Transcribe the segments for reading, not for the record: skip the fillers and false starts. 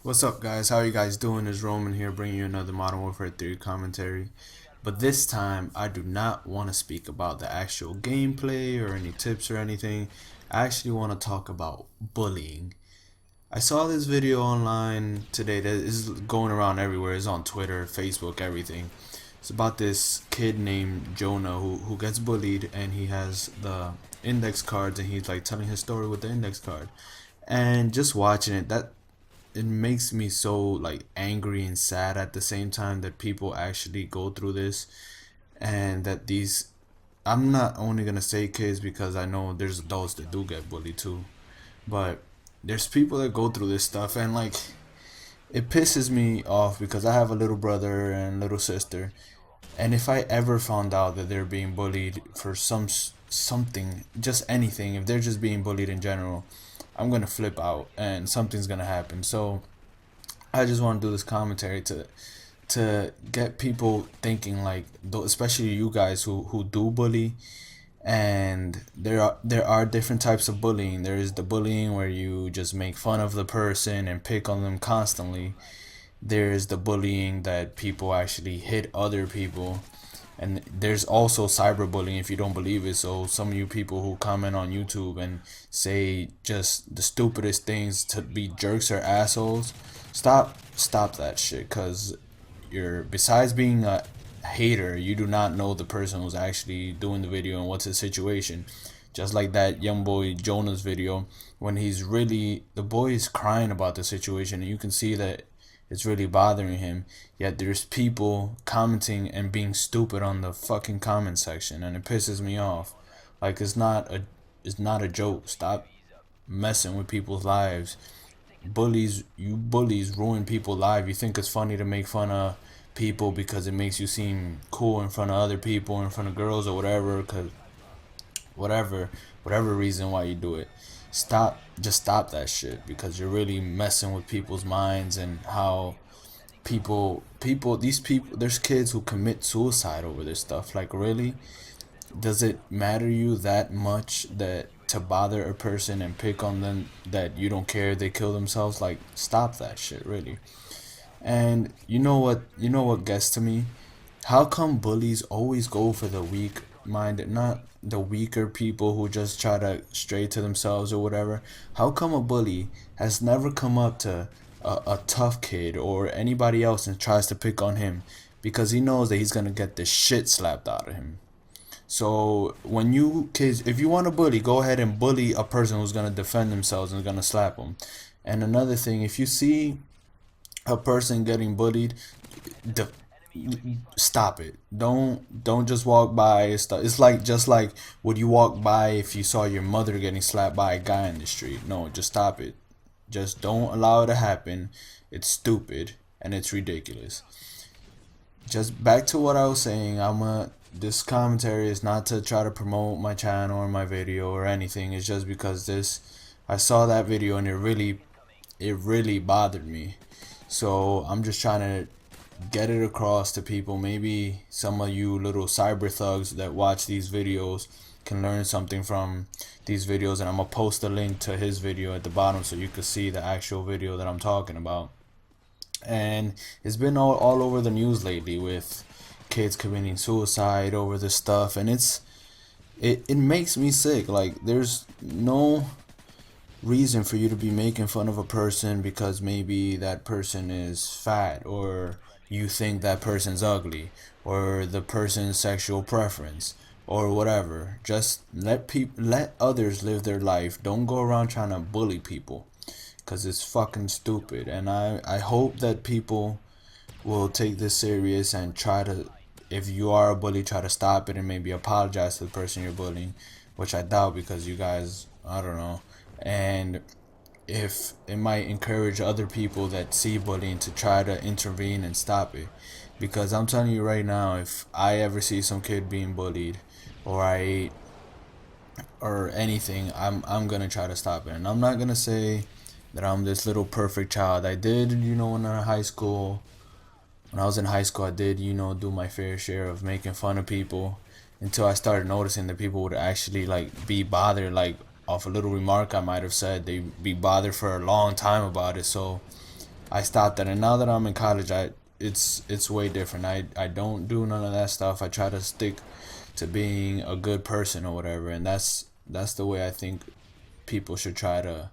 What's up, guys? How are you guys doing? It's Roman here, bringing you another Modern Warfare 3 commentary. But this time, I do not want to speak about the actual gameplay or any tips or anything. I actually want to talk about bullying. I saw this video online today that is going around everywhere. It's on Twitter, Facebook, everything. It's about this kid named Jonah who gets bullied, and he has the index cards, and he's like telling his story with the index card. And just watching it, that it makes me so like angry and sad at the same time that people actually go through this, and that these, I'm not only gonna say kids because I know there's adults that do get bullied too, but there's people that go through this stuff, and like it pisses me off because I have a little brother and little sister, and if I ever found out that they're being bullied for something, just anything, if they're just being bullied in general, I'm gonna flip out and something's gonna happen. So I just want to do this commentary to get people thinking, like, especially you guys who do bully. And there are different types of bullying. There is the bullying where you just make fun of the person and pick on them constantly. There is the bullying that people actually hit other people, and there's also cyberbullying, if you don't believe it. So some of you people who comment on YouTube and say just the stupidest things to be jerks or assholes, stop that shit, because you're, besides being a hater, you do not know the person who's actually doing the video and what's his situation. Just like that young boy Jonah's video, when the boy is crying about the situation, and you can see that it's really bothering him, yet there's people commenting and being stupid on the fucking comment section, and it pisses me off. Like, it's not a joke. Stop messing with people's lives. Bullies ruin people's lives. You think it's funny to make fun of people because it makes you seem cool in front of other people, in front of girls or whatever, cause whatever reason why you do it. Just stop that shit, because you're really messing with people's minds, and how these people, there's kids who commit suicide over this stuff. Like, really? Does it matter you that much that to bother a person and pick on them, that you don't care if they kill themselves? Like, stop that shit, really. And you know what gets to me? How come bullies always go for the weak minded, not the weaker people who just try to stray to themselves or whatever? How come a bully has never come up to a tough kid or anybody else and tries to pick on him? Because he knows that he's gonna get the shit slapped out of him. So when you kids, if you want to bully, go ahead and bully a person who's gonna defend themselves and is gonna slap them. And another thing, if you see a person getting bullied, de- stop it. Don't just walk by. It's like, just like, would you walk by if you saw your mother getting slapped by a guy in the street? No, just stop it. Just don't allow it to happen. It's stupid and it's ridiculous. Just back to what I was saying. This commentary is not to try to promote my channel or my video or anything. It's just because I saw that video and it really bothered me. So I'm just trying to get it across to people. Maybe some of you little cyber thugs that watch these videos can learn something from these videos, and I'm gonna post a link to his video at the bottom so you can see the actual video that I'm talking about. And it's been all over the news lately with kids committing suicide over this stuff, and it makes me sick. Like, there's no reason for you to be making fun of a person because maybe that person is fat, or you think that person's ugly, or the person's sexual preference, or whatever. Just let others live their life. Don't go around trying to bully people, because it's fucking stupid. And I hope that people will take this serious and try to, if you are a bully, try to stop it and maybe apologize to the person you're bullying, which I doubt, because you guys, I don't know. And if it might encourage other people that see bullying to try to intervene and stop it. Because I'm telling you right now, if I ever see some kid being bullied, or or anything, I'm gonna try to stop it. And I'm not gonna say that I'm this little perfect child. I did, when I was in high school, I did, do my fair share of making fun of people, until I started noticing that people would actually like be bothered, like off a little remark I might have said. They'd be bothered for a long time about it. So I stopped that, and now that I'm in college, it's way different. I don't do none of that stuff. I try to stick to being a good person or whatever, and that's the way I think people should try to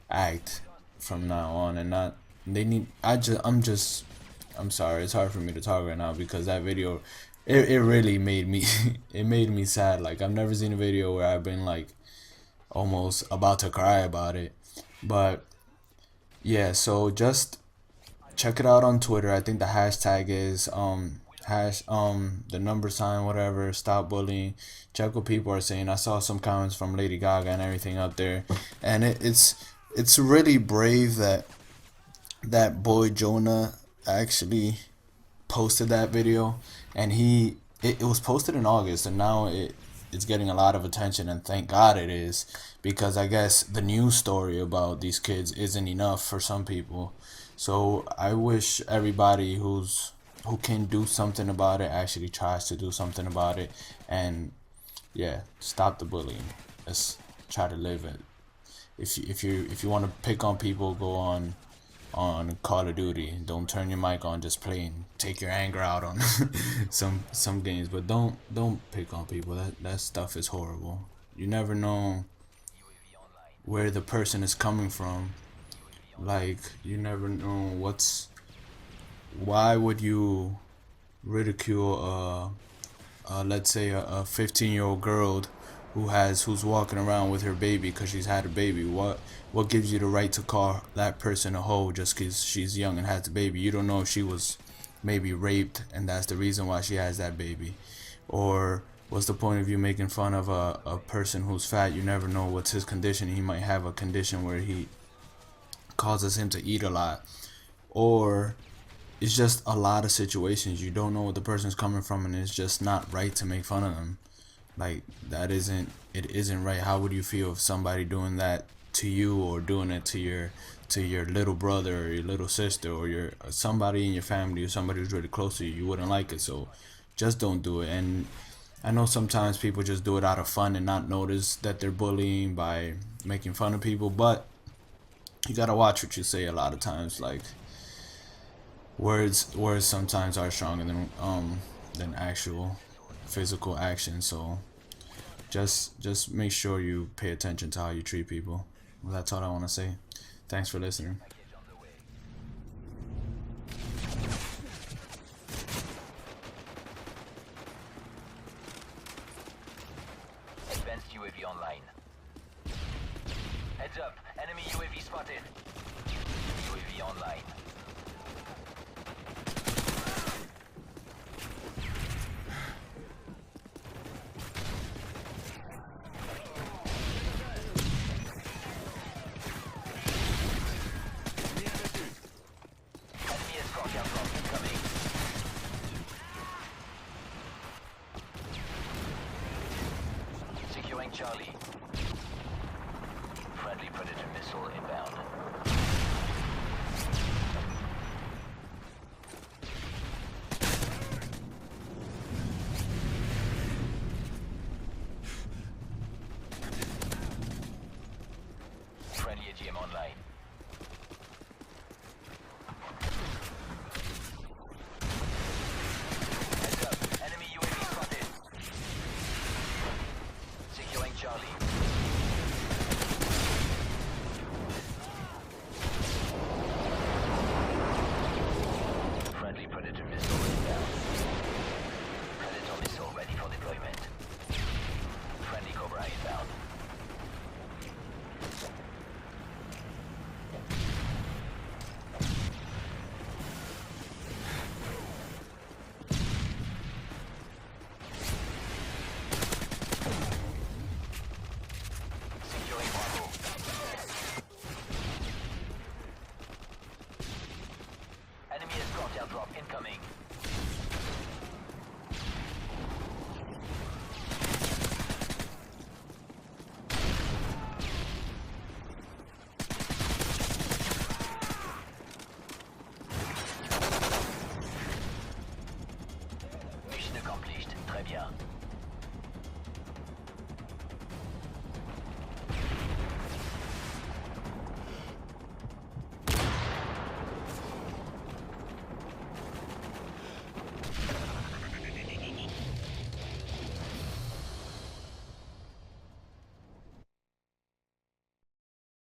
act from now on, and not they need. I'm sorry, it's hard for me to talk right now because that video, it really made me it made me sad. Like, I've never seen a video where I've been like almost about to cry about it. But yeah, so just check it out on Twitter. I think the hashtag is the number sign whatever, stop bullying. Check what people are saying. I saw some comments from Lady Gaga and everything up there, and it's really brave that that boy Jonah actually posted that video, and it was posted in August, and now it's getting a lot of attention, and thank God it is, because I guess the news story about these kids isn't enough for some people. So I wish everybody who can do something about it actually tries to do something about it, and yeah, stop the bullying. Let's try to live it. If you want to pick on people, go on Call of Duty. Don't turn your mic on, just play and take your anger out on some games, but don't pick on people. That stuff is horrible. You never know where the person is coming from. Like, you never know why would you ridicule let's say a 15-year-old girl who's walking around with her baby because she's had a baby? What gives you the right to call that person a hoe just because she's young and has a baby? You don't know if she was maybe raped and that's the reason why she has that baby. Or what's the point of you making fun of a person who's fat? You never know what's his condition. He might have a condition where he causes him to eat a lot, or it's just a lot of situations you don't know what the person's coming from, and it's just not right to make fun of them. Like, it isn't right. How would you feel if somebody doing that to you, or doing it to your little brother or your little sister, or your somebody in your family, or somebody who's really close to you? You wouldn't like it. So just don't do it. And I know sometimes people just do it out of fun and not notice that they're bullying by making fun of people, but you gotta watch what you say a lot of times. Like, words sometimes are stronger than actual physical action. So just make sure you pay attention to how you treat people. Well, that's all I want to say. Thanks for listening. Advanced UAV online. Heads up, enemy UAV spotted. UAV online. Enemy escort aircraft incoming. Securing Charlie. Friendly Predator missile inbound. Friendly AGM online. Heads up, enemy UAV spotted. Securing Charlie. Friendly Predator missile inbound. Predator missile ready for deployment. Friendly Cobra inbound. Securing Bravo. Enemy escort airdrop incoming.